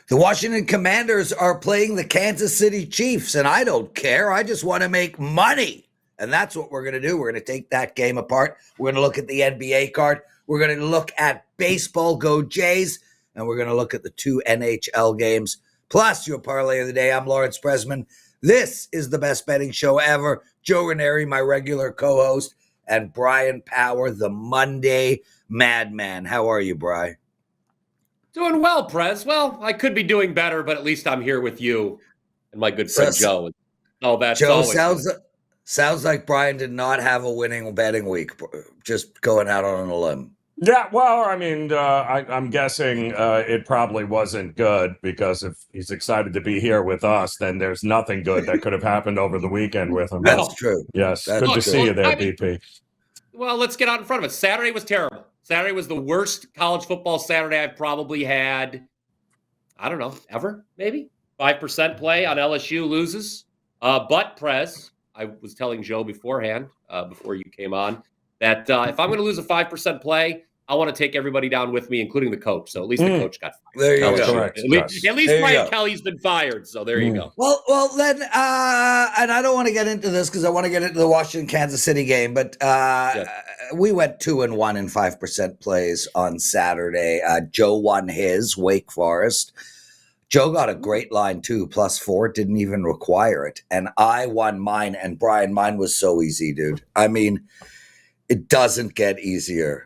The Washington Commanders are playing the Kansas City Chiefs, and I don't care. I just want to make money. And that's what we're going to do. We're going to take that game apart. We're going to look at the NBA card. We're going to look at baseball, go Jays, and we're going to look at the 2 NHL games, plus your parlay of the day. I'm Lawrence Presman. This is the best betting show ever. Joe Raineri, my regular co-host, and Bryan Power, the Monday Madman. How are you, Bri? Doing well, Prez. Well, I could be doing better, but at least I'm here with you and my good friend Joe. Oh, that's Joe, always sounds like Bryan did not have a winning betting week. Just going out on a limb. Yeah, well, I mean, I'm guessing it probably wasn't good, because if he's excited to be here with us, then there's nothing good that could have happened over the weekend with him. That's true. Yes, That's good to true. see you there, BP. Well, let's get out in front of it. Saturday was terrible. Saturday was the worst college football Saturday I've probably had, I don't know, ever, maybe. 5% play on LSU loses. But, Prez, I was telling Joe beforehand, before you came on, that if I'm going to lose a 5% play, I want to take everybody down with me, including the coach. So at least the coach got fired. There you go. Correct. At least Brian Kelly's been fired. So there you go. Well, then, and I don't want to get into this because I want to get into the Washington-Kansas City game, but we went 2-1 in 5% plays on Saturday. Joe won his, Wake Forest. Joe got a great line too, +4, didn't even require it. And I won mine, and Brian, mine was so easy, dude. I mean, it doesn't get easier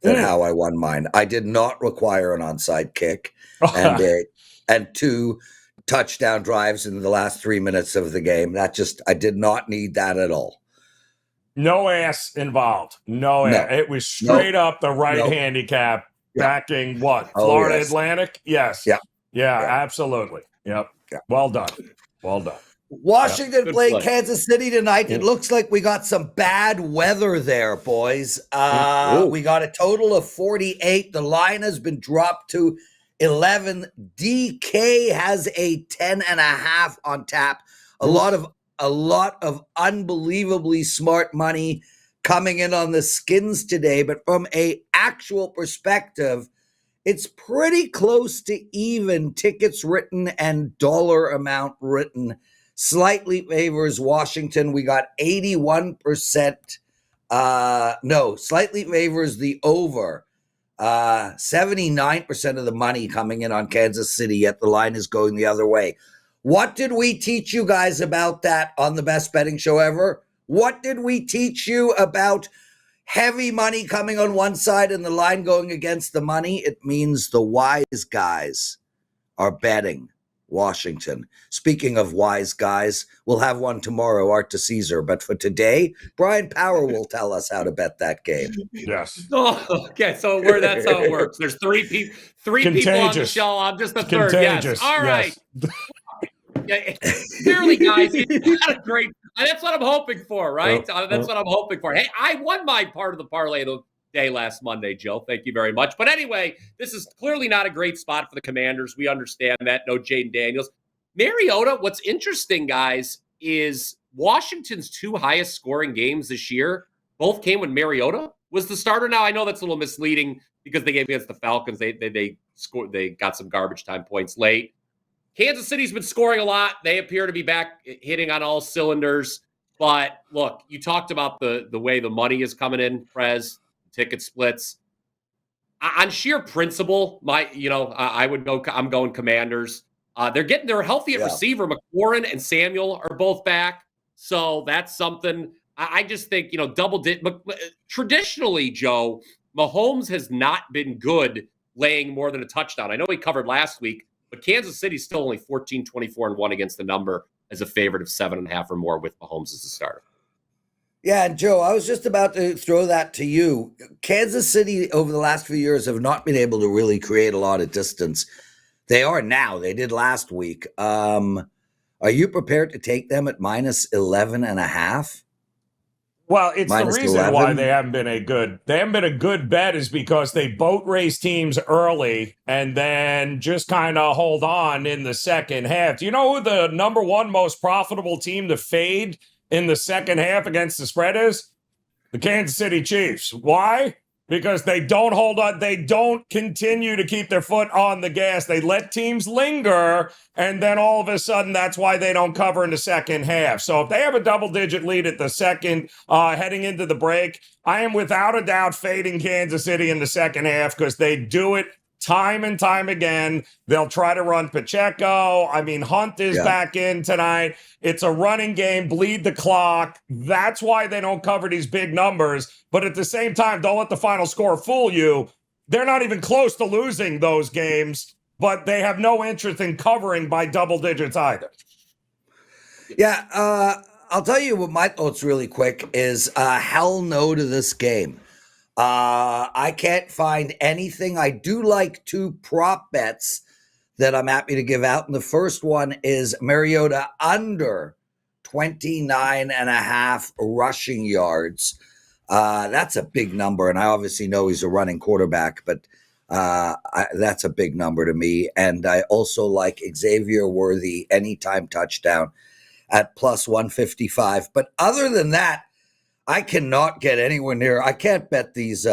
than how I won mine. I did not require an onside kick and 2 touchdown drives in the last 3 minutes of the game. I did not need that at all. No ass involved. No. It was straight up the right handicap backing what? Florida Atlantic? Yes. Yeah, absolutely. Yep. Yeah. Well done. Washington played Kansas City tonight. It looks like we got some bad weather there, boys. We got a total of 48. The line has been dropped to 11. DK has a 10.5 on tap. A lot of unbelievably smart money coming in on the skins today. But from a actual perspective, it's pretty close to even. Tickets written and dollar amount written slightly favors Washington. We got 81%. Slightly favors the over. 79% of the money coming in on Kansas City, yet the line is going the other way. What did we teach you guys about that on the best betting show ever? What did we teach you about heavy money coming on one side and the line going against the money? It means the wise guys are betting Washington. Speaking of wise guys, we'll have one tomorrow, Art to Caesar. But for today, Bryan Power will tell us how to bet that game. Yes. Oh, okay, so that's how it works. There's three people on the show. I'm just the third. Yes. All right. Clearly, guys, it's not a great. That's what I'm hoping for, right? That's what I'm hoping for. Hey, I won my part of the parlay of the day last Monday, Joe. Thank you very much. But anyway, this is clearly not a great spot for the Commanders. We understand that. No Jaden Daniels. Mariota, what's interesting, guys, is Washington's 2 highest scoring games this year both came when Mariota was the starter. Now, I know that's a little misleading because they gave against the Falcons. They scored. They got some garbage time points late. Kansas City's been scoring a lot. They appear to be back hitting on all cylinders. But look, you talked about the way the money is coming in, Prez, ticket splits. On sheer principle, I would go. I'm going Commanders. They're healthy at receiver. McLaurin and Samuel are both back, so that's something. I just think traditionally, Joe, Mahomes has not been good laying more than a touchdown. I know he covered last week, but Kansas City's still only 14-24-1 against the number as a favorite of 7.5 or more with Mahomes as the starter. Yeah, and Joe, I was just about to throw that to you. Kansas City over the last few years have not been able to really create a lot of distance. They are now. They did last week. Are you prepared to take them at -11.5? Well, it's the reason 11. why they haven't been a good bet is because they boat race teams early and then just kind of hold on in the second half. Do you know who the number 1 most profitable team to fade in the second half against the spread is? The Kansas City Chiefs. Why? because they don't hold on. They don't continue to keep their foot on the gas. They let teams linger, and then all of a sudden, that's why they don't cover in the second half. So if they have a double-digit lead at the second, heading into the break, I am without a doubt fading Kansas City in the second half because they do it time and time again. They'll try to run Pacheco. I mean, Hunt is back in tonight. It's a running game, bleed the clock. That's why they don't cover these big numbers. But at the same time, don't let the final score fool you. They're not even close to losing those games, but they have no interest in covering by double digits either. Yeah, I'll tell you what my thoughts really quick is hell no to this game. I can't find anything. I do like two prop bets that I'm happy to give out. And the first one is Mariota under 29.5 rushing yards. That's a big number. And I obviously know he's a running quarterback, but that's a big number to me. And I also like Xavier Worthy anytime touchdown at plus 155. But other than that, I cannot get anywhere near. I can't bet these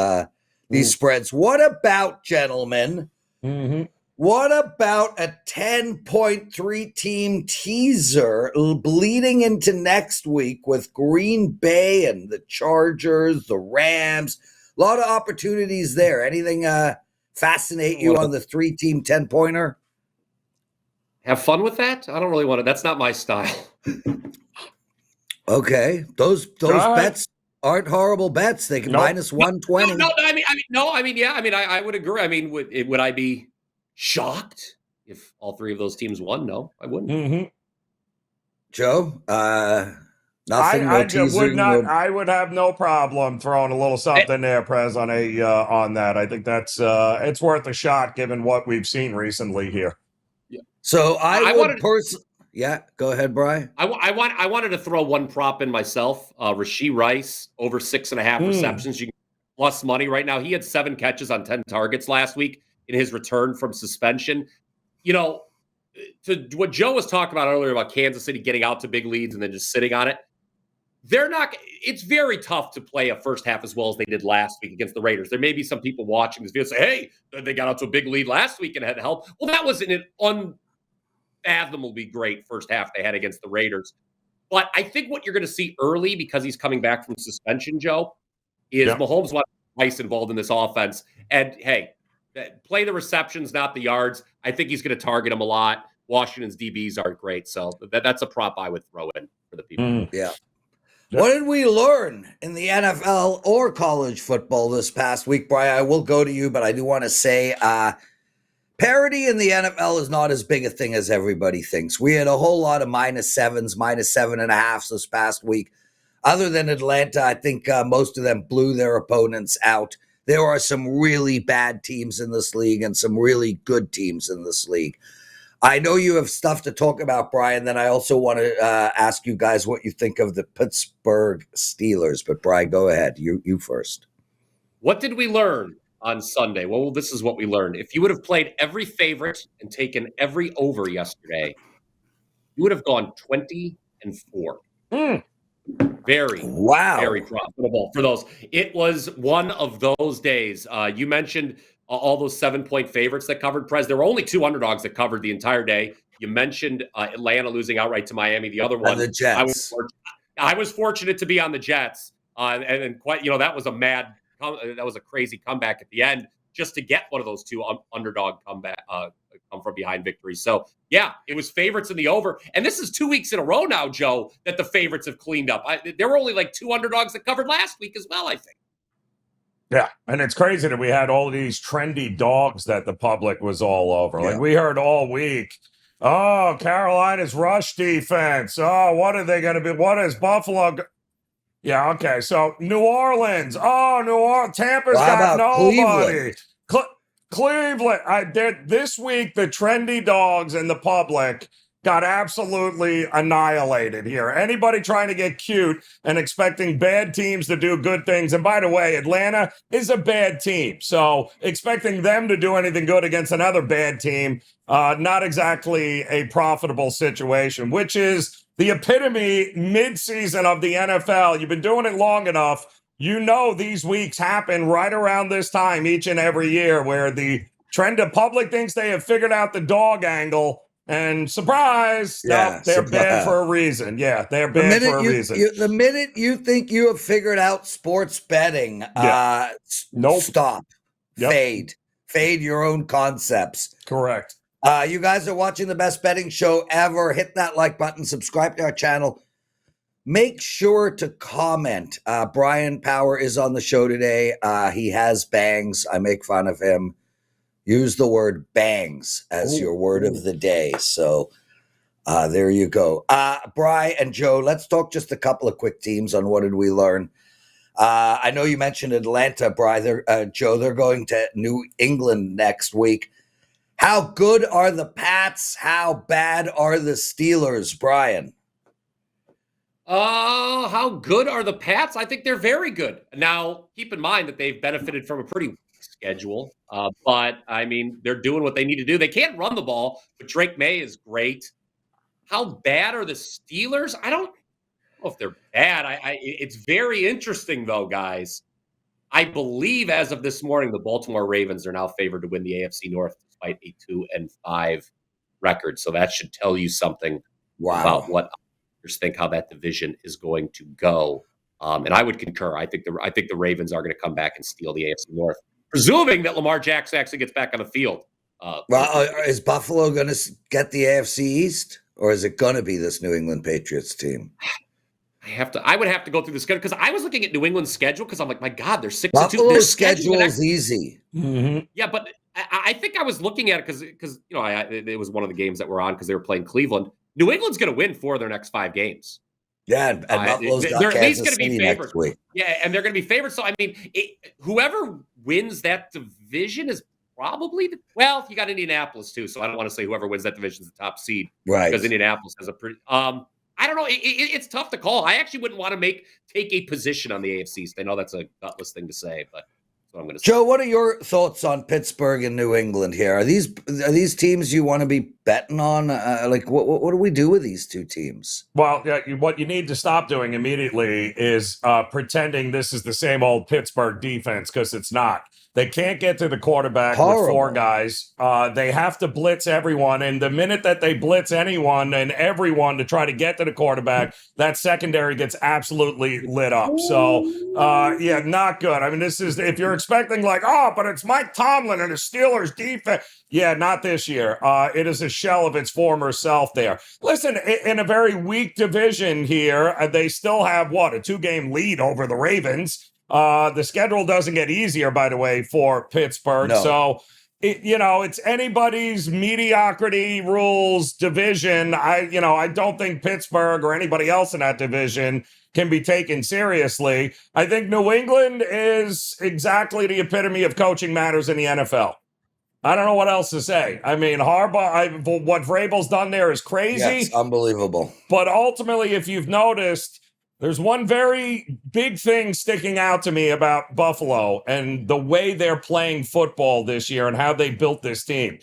spreads. What about, gentlemen? Mm-hmm. What about a 10.3 team teaser bleeding into next week with Green Bay and the Chargers, the Rams? A lot of opportunities there. Anything fascinate you on the 3-team 10-pointer? Have fun with that? I don't really want to. That's not my style. Okay, those bets aren't horrible bets. They can minus 120. I would agree. I mean, would I be shocked if all three of those teams won? No, I wouldn't. Mm-hmm. Joe, nothing. I would have no problem throwing a little something there, Prez, on that. I think that's it's worth a shot given what we've seen recently here. Yeah. So I would personally. Yeah, go ahead, Brian. I wanted to throw one prop in myself. Rashee Rice over 6.5 receptions. You can plus money right now. He had 7 catches on 10 targets last week in his return from suspension. You know, to what Joe was talking about earlier about Kansas City getting out to big leads and then just sitting on it. They're not. It's very tough to play a first half as well as they did last week against the Raiders. There may be some people watching this video say, "Hey, they got out to a big lead last week and had help." Well, that was an unfathomably great first half they had against the Raiders. But I think what you're going to see early, because he's coming back from suspension, Joe, is Mahomes wants Rice involved in this offense. And, hey, play the receptions, not the yards. I think he's going to target him a lot. Washington's DBs aren't great. So that's a prop I would throw in for the people. Yeah. What did we learn in the NFL or college football this past week, Brian? I will go to you, but I do want to say parity in the NFL is not as big a thing as everybody thinks. We had a whole lot of -7s, -7.5s this past week. Other than Atlanta, I think most of them blew their opponents out. There are some really bad teams in this league and some really good teams in this league. I know you have stuff to talk about, Brian. Then I also want to ask you guys what you think of the Pittsburgh Steelers. But Brian, go ahead. You first. What did we learn on Sunday? Well, this is what we learned. If you would have played every favorite and taken every over yesterday, you would have gone 20-4. Very profitable for those. It was one of those days. You mentioned all those 7-point favorites that covered, Prez. There were only 2 underdogs that covered the entire day. You mentioned Atlanta losing outright to Miami. The other one, the Jets. I was fortunate to be on the Jets, and quite, that was a crazy comeback at the end just to get one of those 2 underdog come from behind victories. So yeah, it was favorites in the over, and this is 2 weeks in a row now, Joe, that the favorites have cleaned up. There were only like 2 underdogs that covered last week as well, I think. Yeah, and it's crazy that we had all these trendy dogs that the public was all over. Yeah. Like we heard all week, oh, Carolina's rush defense. Oh, what are they going to be? What is Buffalo? Yeah, okay. So New Orleans. Oh, Tampa's got nobody. Cleveland. This week, the trendy dogs and the public got absolutely annihilated here. Anybody trying to get cute and expecting bad teams to do good things. And by the way, Atlanta is a bad team. So expecting them to do anything good against another bad team, not exactly a profitable situation, which is the epitome mid-season of the NFL. You've been doing it long enough. these weeks happen right around this time each and every year where the trend of public thinks they have figured out the dog angle. And surprise, no, they're bad for a reason. Yeah, they're bad for a reason. The minute you think you have figured out sports betting, stop. Yep. Fade your own concepts. Correct. You guys are watching the best betting show ever. Hit that like button, subscribe to our channel. Make sure to comment. Bryan Power is on the show today. He has bangs. I make fun of him. Use the word bangs as your word of the day. So there you go. Bryan and Joe, let's talk just a couple of quick teams on what did we learn. I know you mentioned Atlanta, Bryan. Joe, they're going to New England next week. How good are the Pats? How bad are the Steelers, Bryan? How good are the Pats? I think they're very good. Now, keep in mind that they've benefited from a pretty weak schedule. But, I mean, they're doing what they need to do. They can't run the ball, but Drake May is great. How bad are the Steelers? I don't know if they're bad. It's very interesting, though, guys. I believe as of this morning, the Baltimore Ravens are now favored to win the AFC North despite a 2-5 record. So that should tell you something about what others think how that division is going to go. And I would concur. I think the Ravens are going to come back and steal the AFC North, presuming that Lamar Jackson actually gets back on the field. Is Buffalo going to get the AFC East, or is it going to be this New England Patriots team? I would have to go through the schedule because I was looking at New England's schedule because I'm like, my God, they're 6-2. Buffalo's schedule is easy. Mm-hmm. Yeah, but I think I was looking at it because it was one of the games that were on because they were playing Cleveland. New England's going to win 4 of their next 5 games. Yeah, and Buffalo's got they're at least Kansas going to be City favored. next week. Yeah, and they're going to be favored. So I mean, whoever wins that division is probably you got Indianapolis too. So I don't want to say whoever wins that division is the top seed, right? Because Indianapolis has a pretty. I don't know. It's tough to call. I actually wouldn't want to take a position on the AFC East. I know that's a gutless thing to say, but that's what I'm going to say. Joe, what are your thoughts on Pittsburgh and New England here? Are these teams you want to be betting on? What do we do with these two teams? Well, what you need to stop doing immediately is pretending this is the same old Pittsburgh defense, because it's not. They can't get to the quarterback with 4 guys. They have to blitz everyone. And the minute that they blitz anyone and everyone to try to get to the quarterback, that secondary gets absolutely lit up. So, not good. I mean, this is, if you're expecting but it's Mike Tomlin and the Steelers defense. Yeah, not this year. It is a shell of its former self there. Listen, in a very weak division here, they still have, a 2-game lead over the Ravens. The schedule doesn't get easier, by the way, for Pittsburgh. No. So, it's anybody's mediocrity rules division. I don't think Pittsburgh or anybody else in that division can be taken seriously. I think New England is exactly the epitome of coaching matters in the NFL. I don't know what else to say. I mean, Harbaugh, what Vrabel's done there is crazy. Yeah, it's unbelievable. But ultimately, if you've noticed, there's one very big thing sticking out to me about Buffalo and the way they're playing football this year and how they built this team.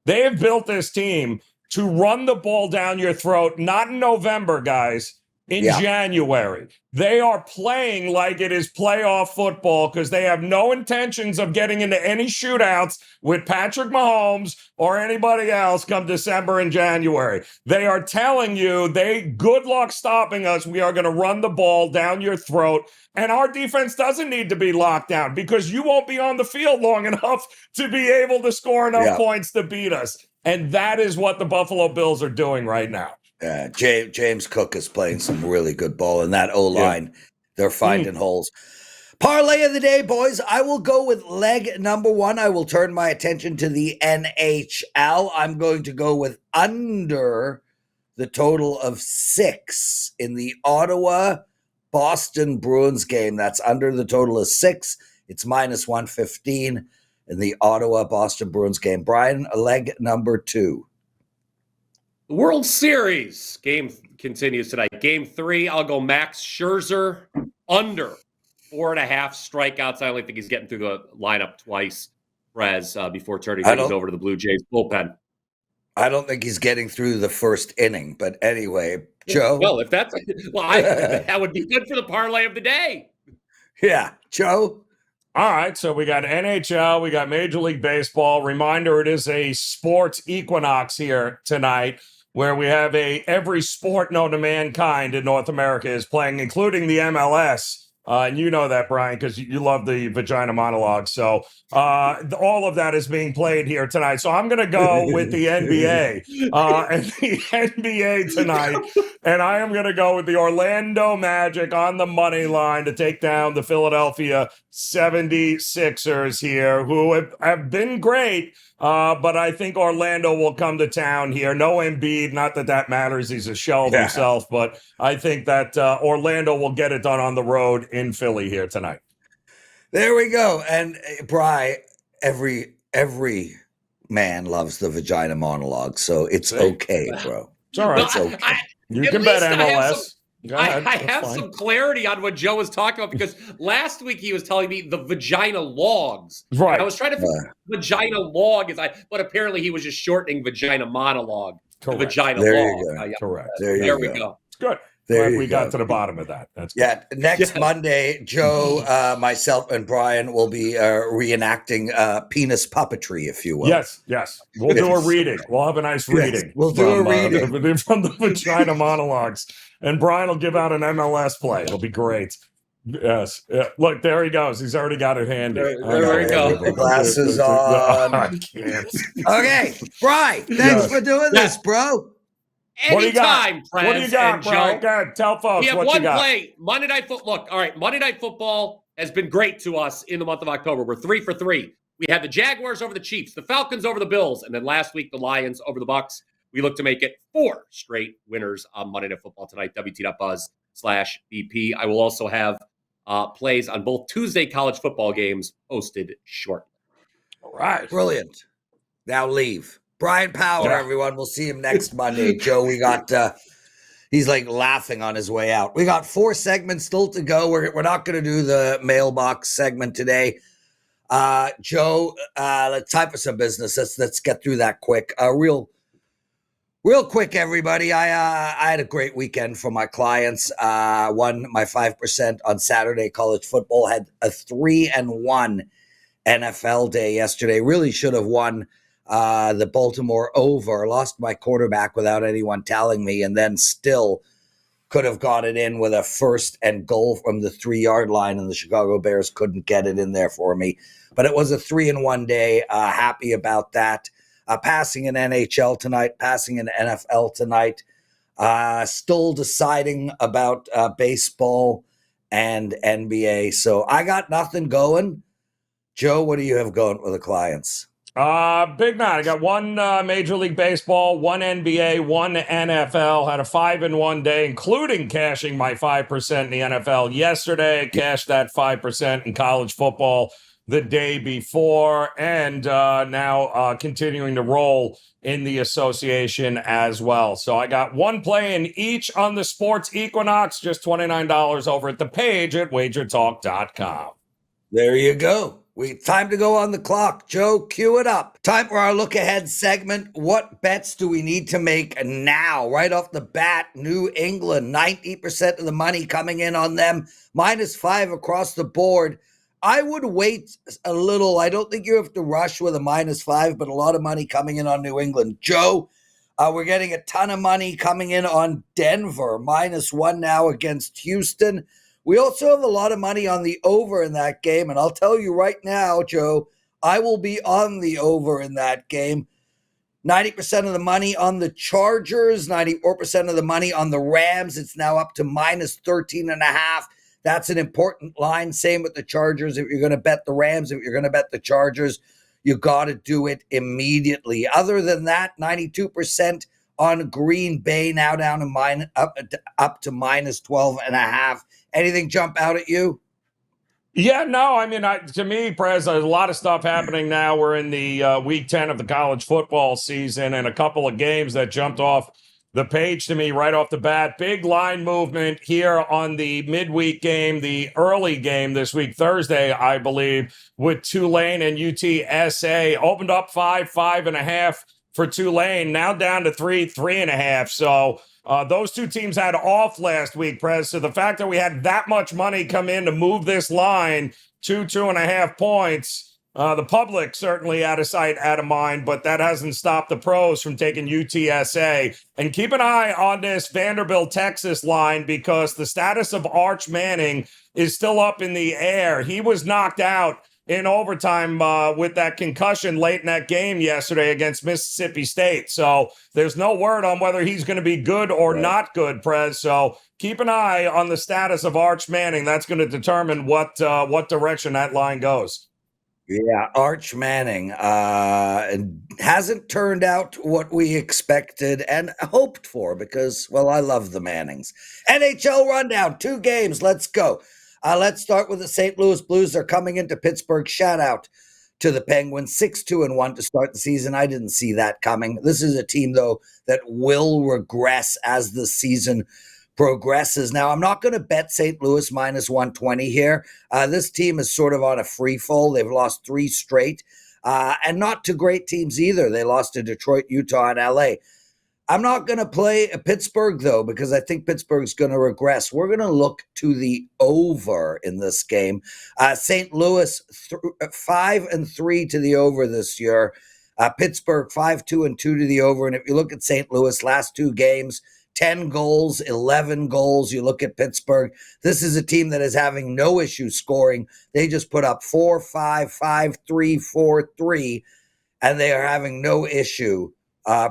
They have built this team to run the ball down your throat, not in November, guys, in January. They are playing like it is playoff football because they have no intentions of getting into any shootouts with Patrick Mahomes or anybody else come December and January. They are telling you, good luck stopping us. We are going to run the ball down your throat. And our defense doesn't need to be locked down because you won't be on the field long enough to be able to score enough points to beat us. And that is what the Buffalo Bills are doing right now. James Cook is playing some really good ball, and that O-line, they're finding holes. Parlay of the day, boys. I will go with leg number 1. I will turn my attention to the NHL. I'm going to go with under the total of 6 in the Ottawa-Boston Bruins game. That's under the total of 6. It's minus 115 in the Ottawa-Boston Bruins game. Bryan, leg number 2. The World Series game continues tonight. Game 3, I'll go Max Scherzer under 4.5 strikeouts. I only think he's getting through the lineup twice, Prez, before turning things over to the Blue Jays bullpen. I don't think he's getting through the first inning, but anyway, Joe. Well, if that's that would be good for the parlay of the day. Yeah. Joe? All right, so we got NHL, we got Major League Baseball. Reminder, it is a sports equinox here tonight where we have every sport known to mankind in North America is playing, including the MLS. And you know that, Brian, because you love the vagina monologue. So all of that is being played here tonight. So I'm going to go with the NBA and the NBA tonight. And I am going to go with the Orlando Magic on the money line to take down the Philadelphia 76ers here, who have been great. But I think Orlando will come to town here. No Embiid, not that matters. He's a shell of himself. But I think that Orlando will get it done on the road in Philly here tonight. There we go. And Bri, every man loves the vagina monologue, so it's okay, bro. It's all right. It's okay. You can bet MLS. I have some clarity on what Joe was talking about because last week he was telling me the vagina logs. Right. I was trying to figure vagina log but apparently he was just shortening vagina monologue. Correct. The vagina there log. You go. Correct. There we go. It's good. There we got to the bottom of that. That's good. Yeah. Next Monday, Joe, myself, and Brian will be reenacting penis puppetry, if you will. Yes. We'll do a reading. We'll have a nice reading. We'll do a reading from the vagina monologues, and Brian will give out an MLS play. It'll be great. Yes. Look, there he goes. He's already got it handy. There we go. The glasses on. I can't. Okay, Brian. Thanks for doing this, bro. Anytime, Prez. What do you got, bro? Joe. Go ahead, tell folks we have what one you got. play. Monday Night Football. Look, all right. Monday Night Football has been great to us in the month of October. We're 3 for 3. We had the Jaguars over the Chiefs, the Falcons over the Bills, and then last week the Lions over the Bucks. We look to make it 4 straight winners on Monday Night Football tonight. WT.buzz/BP. I will also have plays on both Tuesday college football games posted shortly. All right. Brilliant. Now leave. Bryan Power, everyone. We'll see him next Monday. Joe, we got, he's like laughing on his way out. We got 4 segments still to go. We're not going to do the mailbox segment today. Joe, let's type for some business. Let's get through that quick. Real quick, everybody. I had a great weekend for my clients. Won my 5% on Saturday college football. Had a 3-1 NFL day yesterday. Really should have won the Baltimore over. Lost my quarterback without anyone telling me, and then still could have got it in with a 1st and goal from the 3-yard line, and the Chicago Bears couldn't get it in there for me. But it was a 3-1 day. Happy about that. Passing in NHL tonight, passing in NFL tonight. Still deciding about baseball and NBA. So I got nothing going. Joe, what do you have going with the clients? Big night. I got 1 Major League Baseball, 1 NBA, 1 NFL. Had a 5-1 day, including cashing my 5% in the NFL yesterday. Cashed that 5% in college football the day before, and now continuing to roll in the association as well. So I got 1 play in each on the Sports Equinox, just $29 over at the page at wagertalk.com. There you go. Time to go on the clock. Joe, cue it up. Time for our look ahead segment. What bets do we need to make now? Right off the bat, New England, 90% of the money coming in on them, -5 across the board. I would wait a little. I don't think you have to rush with a -5, but a lot of money coming in on New England. Joe, we're getting a ton of money coming in on Denver, -1 now against Houston. We also have a lot of money on the over in that game, and I'll tell you right now, Joe, I will be on the over in that game. 90% of the money on the Chargers, 94% of the money on the Rams. It's now up to -13.5. That's an important line. Same with the Chargers. If you're going to bet the Rams, if you're going to bet the Chargers, you got to do it immediately. Other than that, 92% on Green Bay, now down to up to -12.5. Anything jump out at you? Yeah, no, I mean, to me, Prez, there's a lot of stuff happening now. We're in the week 10 of the college football season, and a couple of games that jumped off the page to me right off the bat. Big line movement here on the midweek game, the early game this week, Thursday, I believe, with Tulane and UTSA. Opened up 5.5 for Tulane, now down to 3.5. So those two teams had off last week, Prez. So the fact that we had that much money come in to move this line to 2.5 points, the public certainly out of sight, out of mind, but that hasn't stopped the pros from taking UTSA. And keep an eye on this Vanderbilt, Texas line, because the status of Arch Manning is still up in the air. He was knocked out in overtime with that concussion late in that game yesterday against Mississippi State. So there's no word on whether he's going to be good or not good, Prez. So keep an eye on the status of Arch Manning. That's going to determine what direction that line goes. Yeah, Arch Manning hasn't turned out what we expected and hoped for because, well, I love the Mannings. NHL rundown, 2 games. Let's go. Let's start with the St. Louis Blues. They're coming into Pittsburgh. Shout out to the Penguins, 6-2-1 to start the season. I didn't see that coming. This is a team, though, that will regress as the season progresses. Now, I'm not going to bet St. Louis minus 120 here. This team is sort of on a free fall. They've lost 3 straight, and not to great teams either. They lost to Detroit, Utah, and LA. I'm not going to play Pittsburgh, though, because I think Pittsburgh's going to regress. We're going to look to the over in this game. St. Louis, 5-3 to the over this year. Pittsburgh, 5-2-2 to the over. And if you look at St. Louis, last 2 games, 10 goals, 11 goals. You look at Pittsburgh. This is a team that is having no issue scoring. They just put up 4-5, 5-3, 4-3, and they are having no issue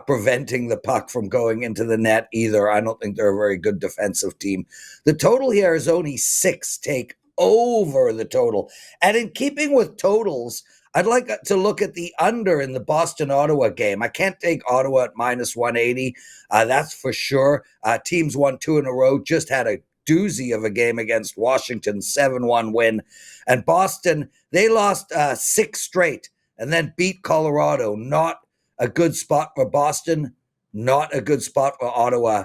preventing the puck from going into the net either. I don't think they're a very good defensive team. The total here is only 6. Take over the total. And in keeping with totals, I'd like to look at the under in the Boston-Ottawa game. I can't take Ottawa at minus 180. That's for sure. Teams won 2 in a row, just had a doozy of a game against Washington, 7-1 win. And Boston, they lost 6 straight and then beat Colorado. Not a good spot for Boston, not a good spot for Ottawa.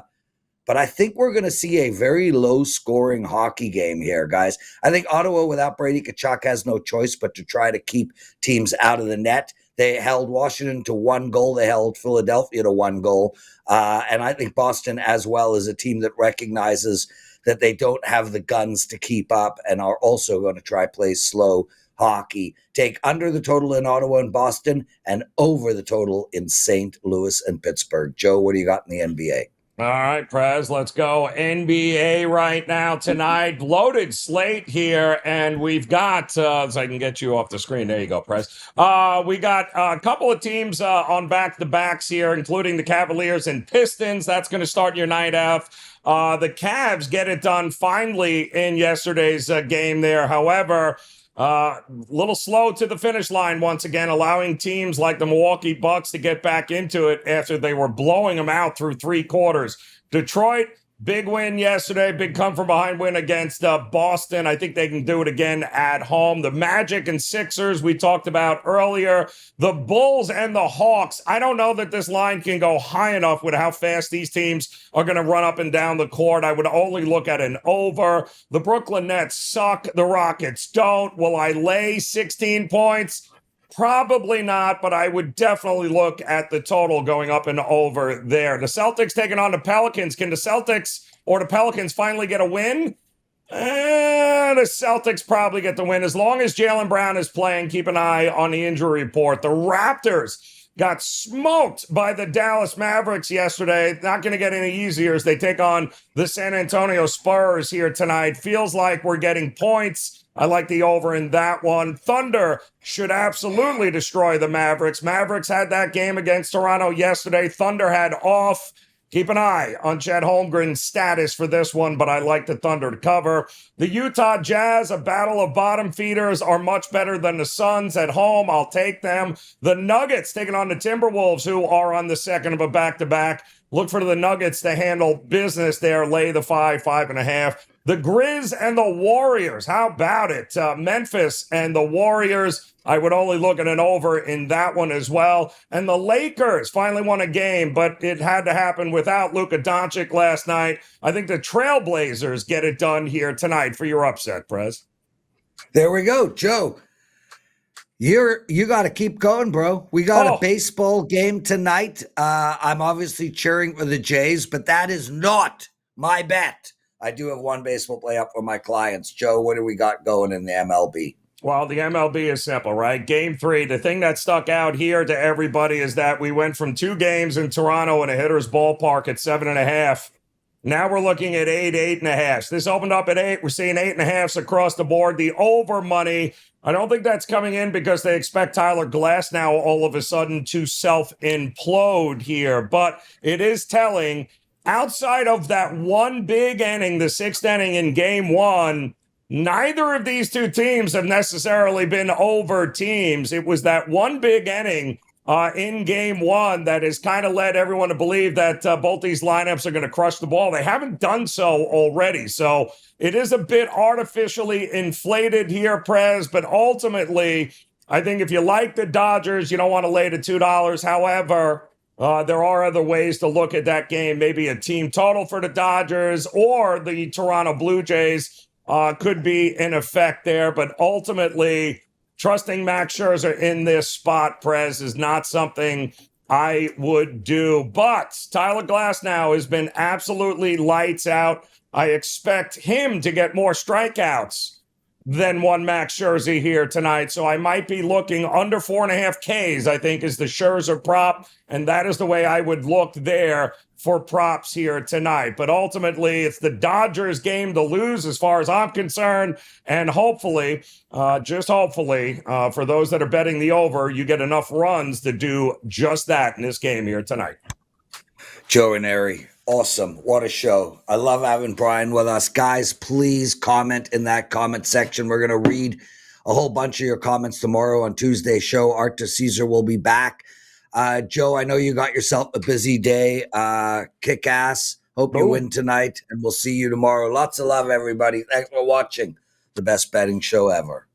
But I think we're going to see a very low-scoring hockey game here, guys. I think Ottawa, without Brady Tkachuk, has no choice but to try to keep teams out of the net. They held Washington to 1 goal. They held Philadelphia to 1 goal. And I think Boston, as well, is a team that recognizes that they don't have the guns to keep up and are also going to try play slow hockey. Take under the total in Ottawa and Boston and over the total in St. Louis and Pittsburgh. Joe, what do you got in the NBA? All right, Prez, let's go. NBA right now tonight. Loaded slate here, and we've got, so I can get you off the screen. There you go, Prez. We got a couple of teams on back-to-backs here, including the Cavaliers and Pistons. That's going to start your night out. The Cavs get it done finally in yesterday's game there. However, a little slow to the finish line once again, allowing teams like the Milwaukee Bucks to get back into it after they were blowing them out through 3 quarters. Detroit, big win yesterday, big come-from-behind win against Boston. I think they can do it again at home. The Magic and Sixers we talked about earlier. The Bulls and the Hawks. I don't know that this line can go high enough with how fast these teams are going to run up and down the court. I would only look at an over. The Brooklyn Nets suck. The Rockets don't. Will I lay 16 points? Probably not, but I would definitely look at the total going up and over there. The Celtics taking on the Pelicans. Can the Celtics or the Pelicans finally get a win? The Celtics probably get the win. As long as Jaylen Brown is playing, keep an eye on the injury report. The Raptors got smoked by the Dallas Mavericks yesterday. Not going to get any easier as they take on the San Antonio Spurs here tonight. Feels like we're getting points. I like the over in that one. Thunder should absolutely destroy the Mavericks. Mavericks had that game against Toronto yesterday. Thunder had off. Keep an eye on Chet Holmgren's status for this one, but I like the Thunder to cover. The Utah Jazz, a battle of bottom feeders, are much better than the Suns at home. I'll take them. The Nuggets taking on the Timberwolves, who are on the second of a back-to-back. Look for the Nuggets to handle business there. Lay the 5.5. The Grizz and the Warriors. How about it? Memphis and the Warriors. I would only look at an over in that one as well. And the Lakers finally won a game, but it had to happen without Luka Doncic last night. I think the Trailblazers get it done here tonight for your upset, Prez. There we go, Joe. You got to keep going, bro. We got a baseball game tonight. I'm obviously cheering for the Jays, but that is not my bet. I do have one baseball play up for my clients. Joe, what do we got going in the MLB? Well, the MLB is simple, right? Game 3, the thing that stuck out here to everybody is that we went from 2 games in Toronto in a hitter's ballpark at 7.5. Now we're looking at 8.5. This opened up at 8. We're seeing 8.5s across the board. The over money, I don't think that's coming in because they expect Tyler Glass now all of a sudden to self-implode here. But it is telling, outside of that one big inning, the 6th inning in game 1, neither of these two teams have necessarily been over teams. It was that one big inning in game 1 that has kind of led everyone to believe that both these lineups are going to crush the ball. They haven't done so already. So it is a bit artificially inflated here, Prez, but ultimately, I think if you like the Dodgers, you don't want to lay the $2. However, there are other ways to look at that game. Maybe a team total for the Dodgers or the Toronto Blue Jays could be in effect there. But ultimately, trusting Max Scherzer in this spot, Prez, is not something I would do. But Tyler Glass now has been absolutely lights out. I expect him to get more strikeouts than one Max Scherzer here tonight. So I might be looking under 4.5 Ks, I think, is the Scherzer prop. And that is the way I would look there for props here tonight. But ultimately, it's the Dodgers game to lose as far as I'm concerned. And hopefully, just hopefully, for those that are betting the over, you get enough runs to do just that in this game here tonight. Joe Raineri, awesome. What a show. I love having Bryan with us. Guys, please comment in that comment section. We're going to read a whole bunch of your comments tomorrow on Tuesday's show. Art to Caesar will be back. Joe, I know you got yourself a busy day. Kick ass. Hope you win tonight, and we'll see you tomorrow. Lots of love, everybody. Thanks for watching the best betting show ever.